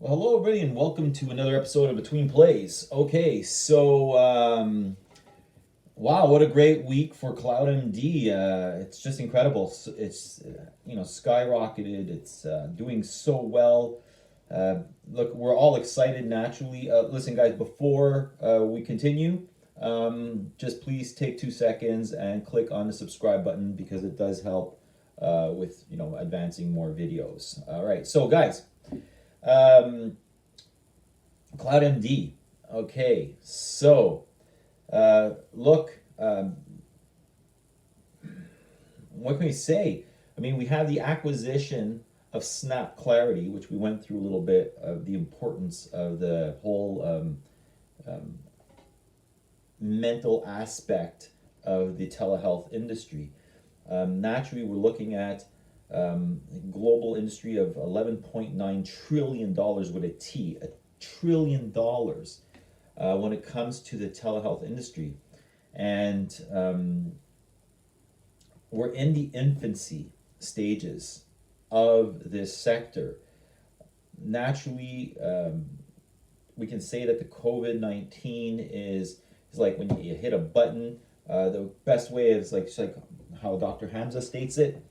Well, hello everybody, and welcome to another episode of Between Plays. Okay, so wow, what a great week for CloudMD! It's just incredible. It's skyrocketed. It's doing so well. Look, we're all excited naturally. Listen, guys, before we continue, just please take 2 seconds and click on the subscribe button because it does help with advancing more videos. All right, so guys. Um, CloudMD. Okay, so look, what can we say? I mean, we have the acquisition of Snapclarity, which we went through a little bit of the importance of the whole mental aspect of the telehealth industry. Naturally, we're looking at global industry of $11.9 trillion with a $1 trillion when it comes to the telehealth industry. And we're in the infancy stages of this sector. Naturally, we can say that the COVID-19 is like when you hit a button. The best way is like how Dr. Hamza states it.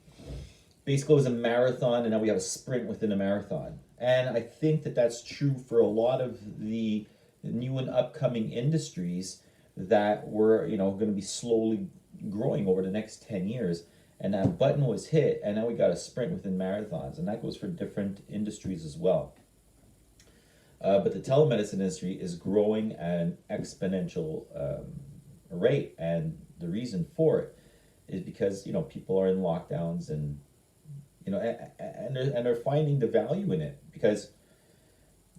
Basically, it was a marathon, and now we have a sprint within a marathon. And I think that that's true for a lot of the new and upcoming industries that were, going to be slowly growing over the next 10 years. And that button was hit, and now we got a sprint within marathons, and that goes for different industries as well. But the telemedicine industry is growing at an exponential rate, and the reason for it is because people are in lockdowns and they're finding the value in it because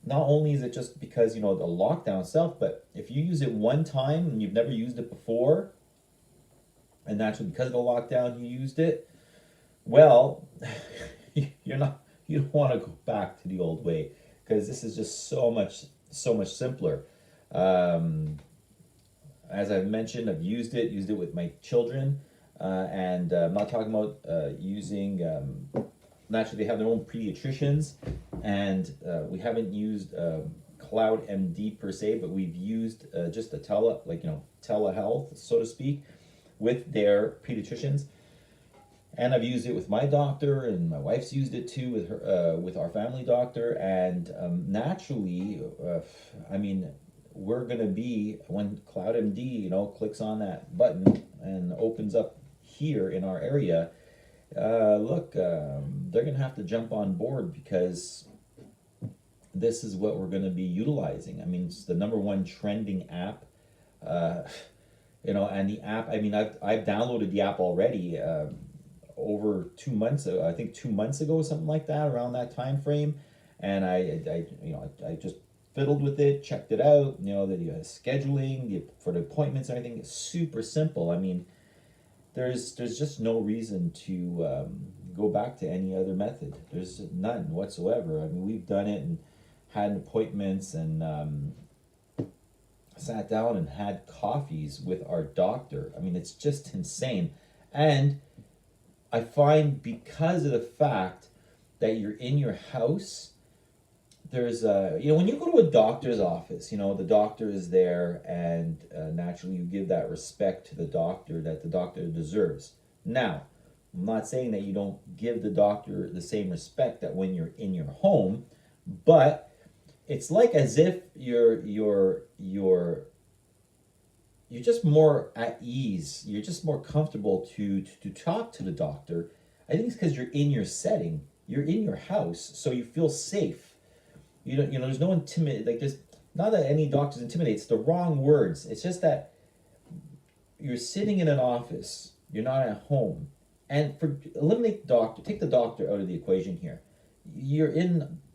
not only is it just because the lockdown itself, but if you use it one time and you've never used it before, and naturally because of the lockdown you used it, well, you don't want to go back to the old way because this is just so much simpler. As I've mentioned, I've used it with my children. And I'm not talking about using, naturally, they have their own pediatricians, and we haven't used CloudMD per se, but we've used just a telehealth, so to speak, with their pediatricians. And I've used it with my doctor, and my wife's used it too with her, with our family doctor. And naturally, I mean, we're gonna be when CloudMD, clicks on that button and opens up here in our area, they're going to have to jump on board because this is what we're going to be utilizing. I mean, it's the number one trending app, and the app, I mean, I've downloaded the app already over 2 months ago, I think 2 months ago, something like that, around that time frame. And I just fiddled with it, checked it out, the scheduling for the appointments and everything is super simple. I mean, there's just no reason to go back to any other method. There's none whatsoever. I mean, we've done it and had appointments and sat down and had coffees with our doctor. I mean, it's just insane. And I find because of the fact that you're in your house, there's when you go to a doctor's office, the doctor is there, and naturally you give that respect to the doctor that the doctor deserves. Now, I'm not saying that you don't give the doctor the same respect that when you're in your home, but it's like as if you're just more at ease. You're just more comfortable to talk to the doctor. I think it's because you're in your setting, you're in your house, so you feel safe. There's no there's not that any doctors intimidate. It's the wrong words. It's just that you're sitting in an office. You're not at home, and eliminate the doctor. Take the doctor out of the equation here. You're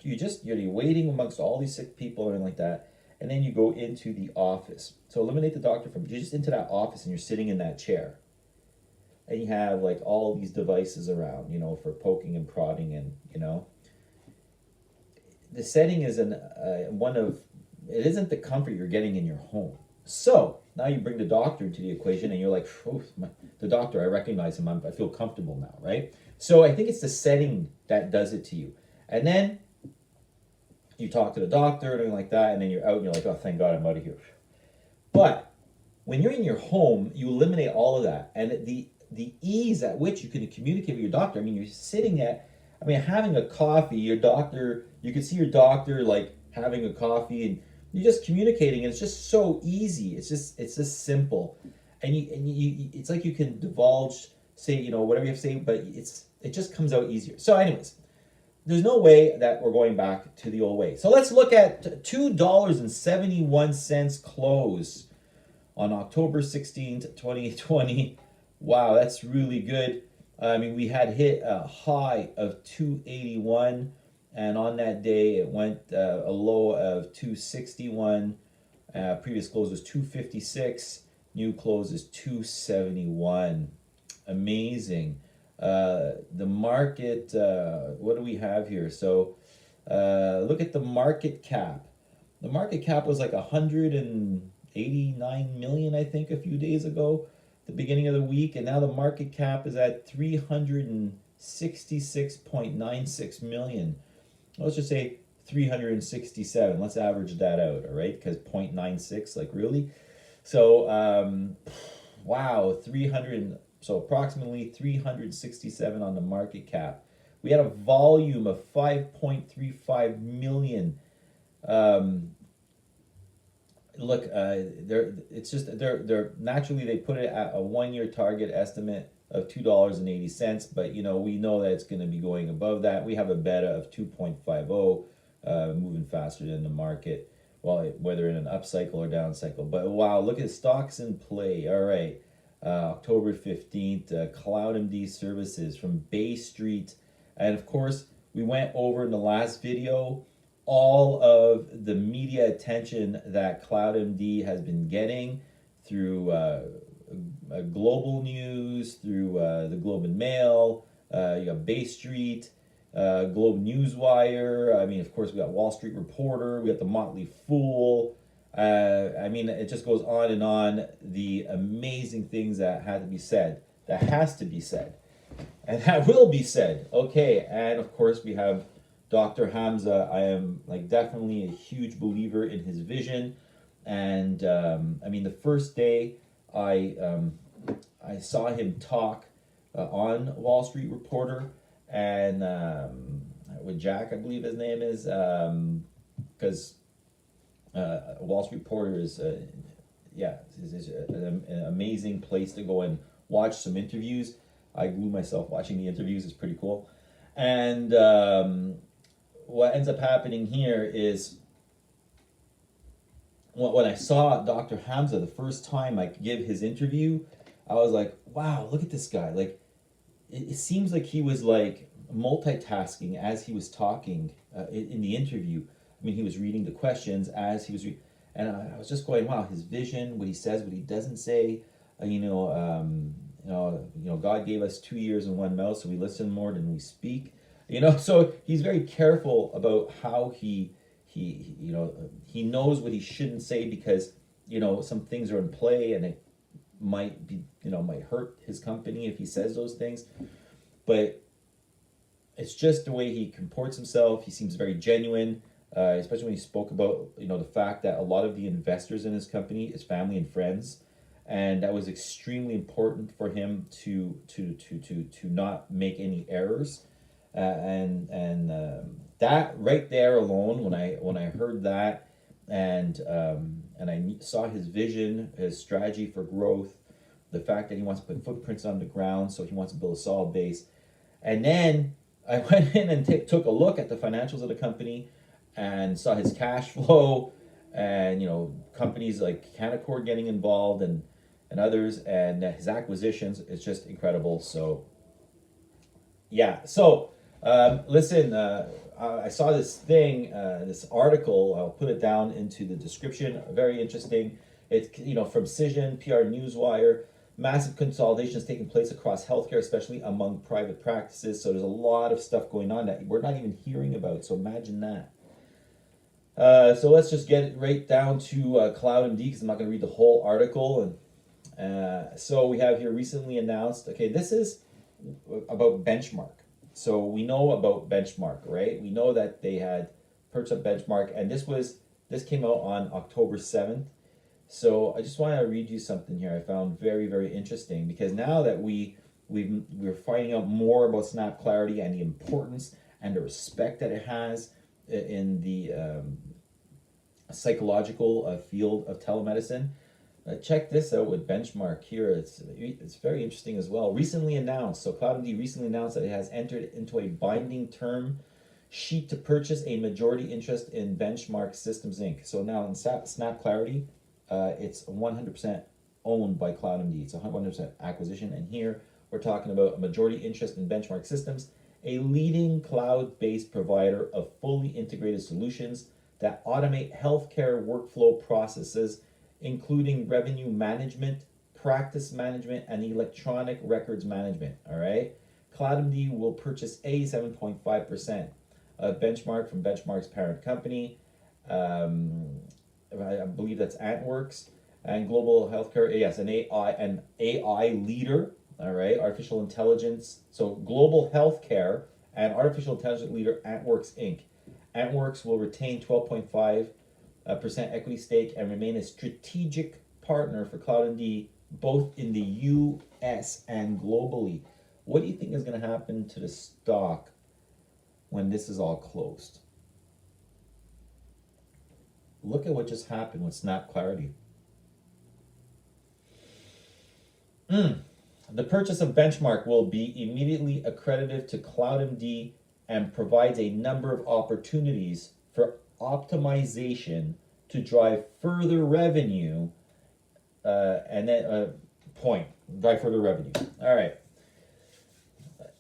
waiting amongst all these sick people and like that, and then you go into the office. So eliminate the doctor you're just into that office, and you're sitting in that chair, and you have like all these devices around, for poking and prodding, and the setting is it isn't the comfort you're getting in your home. So now you bring the doctor into the equation and you're like, the doctor, I recognize him, I feel comfortable now, right? So I think it's the setting that does it to you. And then you talk to the doctor and everything like that, and then you're out and you're like, oh, thank God I'm out of here. But when you're in your home, you eliminate all of that, and the ease at which you can communicate with your doctor. I mean, you're sitting at, I mean, having a coffee. Your doctor, you can see your doctor like having a coffee, and you're just communicating, and it's just so easy. It's just simple, and you it's like you can divulge, say, you know, whatever you have to say, but it just comes out easier. So, anyways, there's no way that we're going back to the old way. So let's look at $2.71 close on October 16th, 2020. Wow, that's really good. I mean, we had hit a high of 281, and on that day it went a low of 261. Previous close was 256. New close is 271. Amazing. The market, what do we have here? So look at the market cap. The market cap was like 189 million, I think, a few days ago, the beginning of the week, and now the market cap is at 366.96 million. Let's just say 367. Let's average that out, all right? Because 0.96, like, really? So wow, 300, so approximately 367 on the market cap. We had a volume of 5.35 million. Look, they're naturally, they put it at a 1-year target estimate of $2.80, but you know, we know that it's going to be going above that. We have a beta of 2.50, moving faster than the market, well, whether in an up cycle or down cycle. But wow, look at stocks in play. All right, October 15th, CloudMD Services from Bay Street, and of course, we went over in the last video all of the media attention that CloudMD has been getting through global news, through the Globe and Mail, you got Bay Street, Globe Newswire. I mean, of course, we got Wall Street Reporter, we got the Motley Fool. I mean, it just goes on and on. The amazing things that had to be said, that has to be said, and that will be said. Okay, and of course, we have Dr. Hamza. I am like definitely a huge believer in his vision, and I mean, the first day I saw him talk on Wall Street Reporter, and with Jack, I believe his name is, because Wall Street Reporter is is an amazing place to go and watch some interviews. I glue myself watching the interviews. It's pretty cool, and what ends up happening here is when I saw Dr. Hamza the first time I give his interview, I was like, wow, look at this guy. Like, it seems like he was like multitasking as he was talking in the interview. I mean, he was reading the questions as he was and I was just going, wow, his vision, what he says, what he doesn't say. God gave us 2 ears and 1 mouth, so we listen more than we speak. So he's very careful about how he knows what he shouldn't say, because some things are in play, and it might be might hurt his company if he says those things. But it's just the way he comports himself. He seems very genuine, especially when he spoke about the fact that a lot of the investors in his company is family and friends, and that was extremely important for him to not make any errors. That right there alone, when I heard that, and I saw his vision, his strategy for growth, the fact that he wants to put footprints on the ground, so he wants to build a solid base, and then I went in and took a look at the financials of the company and saw his cash flow, and companies like Canaccord getting involved, and others, and his acquisitions. It's just incredible. So yeah, so. Listen, I saw this thing, this article. I'll put it down into the description. Very interesting. It's from Cision, PR Newswire. Massive consolidation is taking place across healthcare, especially among private practices. So there's a lot of stuff going on that we're not even hearing about. So imagine that. So let's just get right down to CloudMD, because I'm not going to read the whole article. And so we have here recently announced. Okay, this is about Benchmark. So we know about Benchmark, right? We know that they had purchase of benchmark, and this came out on October 7th. So I just want to read you something here I found very, very interesting, because now that we're finding out more about Snapclarity and the importance and the respect that it has in the psychological field of telemedicine. Check this out with benchmark here. It's very interesting as well. Recently announced, so CloudMD recently announced that it has entered into a binding term sheet to purchase a majority interest in Benchmark Systems Inc. So now in Snapclarity, it's 100% owned by CloudMD. It's a 100% acquisition, and here we're talking about a majority interest in Benchmark Systems, a leading cloud-based provider of fully integrated solutions that automate healthcare workflow processes, including revenue management, practice management, and electronic records management. All right. CloudMD will purchase a 7.5% of Benchmark from Benchmark's parent company. I believe that's AntWorks, and global healthcare. Yes, an AI leader. All right, artificial intelligence. So global healthcare and artificial intelligence leader AntWorks Inc. AntWorks will retain 12.5% equity stake and remain a strategic partner for CloudMD both in the U.S. and globally. What do you think is going to happen to the stock when this is all closed? Look at what just happened with Snapclarity. The purchase of Benchmark will be immediately accretive to CloudMD and provides a number of opportunities for optimization to drive further revenue, drive further revenue. All right.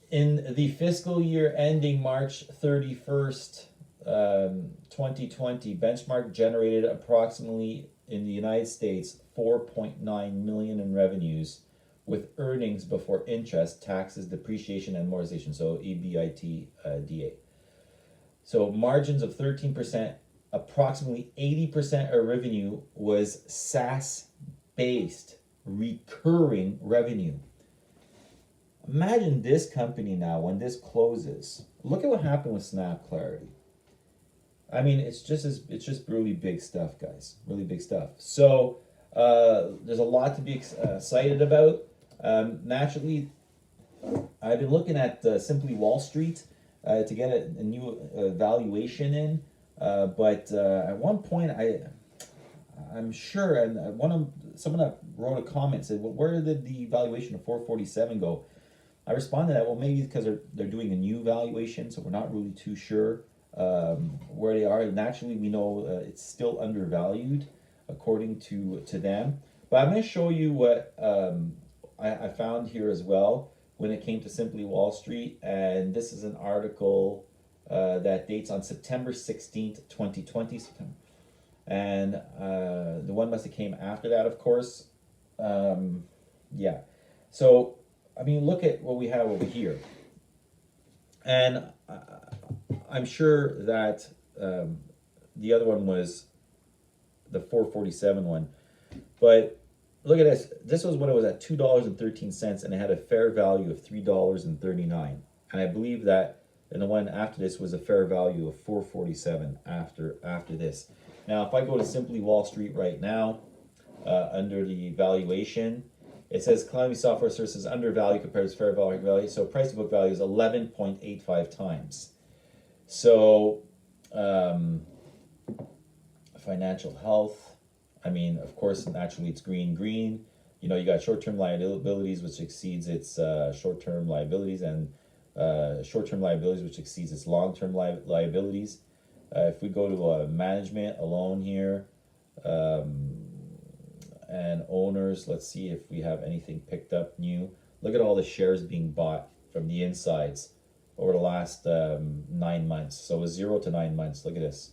In the fiscal year ending March 31st, 2020, Benchmark generated approximately in the United States 4.9 million in revenues, with earnings before interest, taxes, depreciation, and amortization, so EBITDA. So margins of 13%, approximately 80% of revenue was SaaS-based recurring revenue. Imagine this company now when this closes. Look at what happened with Snapclarity. I mean, it's just really big stuff, guys. Really big stuff. So there's a lot to be excited about. Naturally, I've been looking at Simply Wall Street to get a new valuation in, but at one point I'm sure, and someone that wrote a comment said, "Well, where did the valuation of 447 go?" I responded that, well, maybe because they're doing a new valuation, so we're not really too sure where they are. Naturally, we know it's still undervalued according to them. But I'm going to show you what I found here as well when it came to Simply Wall Street. And this is an article that dates on September 16th, 2020. And the one must have came after that, of course. Yeah. So, I mean, look at what we have over here. And I'm sure that the other one was the 447 one. But look at this. This was when it was at $2.13, and it had a fair value of $3.39. And I believe that and the one after this was a fair value of 447 after this. Now, if I go to Simply Wall Street right now, under the valuation, it says CloudMD Software Services undervalued compared to fair value. So price to book value is 11.85 times. So financial health, I mean, of course, naturally it's green. You know, you got short-term liabilities, which exceeds its short-term liabilities, and short-term liabilities, which exceeds its long-term liabilities. If we go to management alone here, and owners, let's see if we have anything picked up new. Look at all the shares being bought from the insides over the last 9 months. So it was 0 to 9 months. Look at this.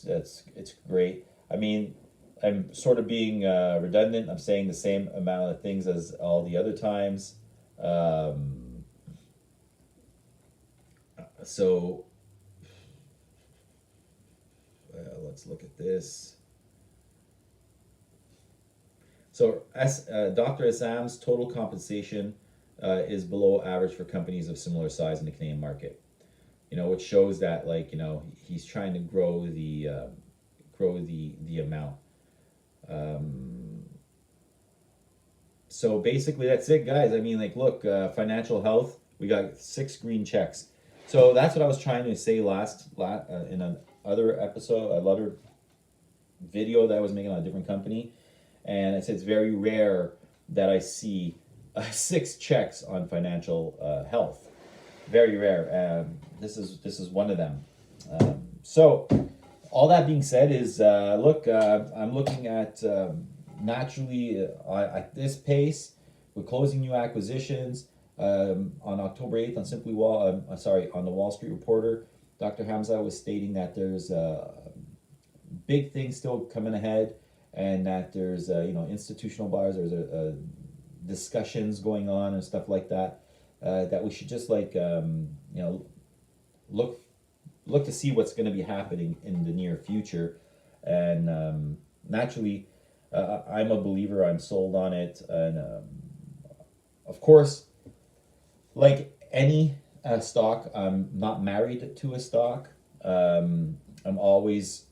It's great. I mean, I'm sort of being redundant. I'm saying the same amount of things as all the other times. So let's look at this. So Dr. Assam's total compensation is below average for companies of similar size in the Canadian market. which shows that, like, he's trying to grow the amount. So basically that's it, guys. I mean, like, look, financial health, we got 6 green checks. So that's what I was trying to say in another episode, another video that I was making on a different company. And I said it's very rare that I see 6 checks on financial health. Very rare. This is one of them. So all that being said is, look, I'm looking at naturally at this pace, we're closing new acquisitions. On October 8th on on the Wall Street Reporter, Dr. Hamza was stating that there's big things still coming ahead, and that there's institutional buyers, there's discussions going on and stuff like that, that we should just look to see what's going to be happening in the near future. And naturally, I'm a believer, I'm sold on it, and of course, like any stock, I'm not married to a stock. I'm always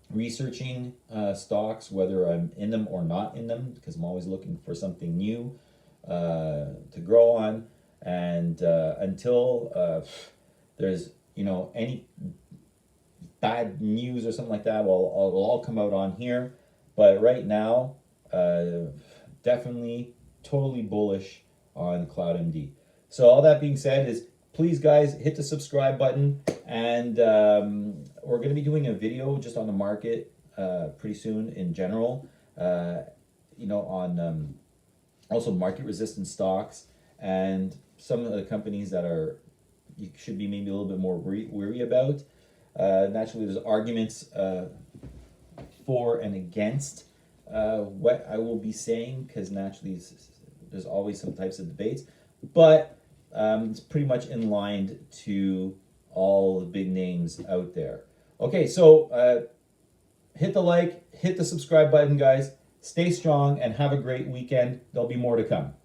researching stocks, whether I'm in them or not in them, because I'm always looking for something new to grow on. And until there's any bad news or something like that, well, it'll all come out on here. But right now, definitely totally bullish on CloudMD. So all that being said is, please guys, hit the subscribe button, and we're going to be doing a video just on the market pretty soon in general, on also market resistant stocks and some of the companies that you should be maybe a little bit more weary about. Naturally, there's arguments for and against what I will be saying, because naturally there's always some types of debates, but it's pretty much in line to all the big names out there. Okay, so hit the like, hit the subscribe button, guys. Stay strong and have a great weekend. There'll be more to come.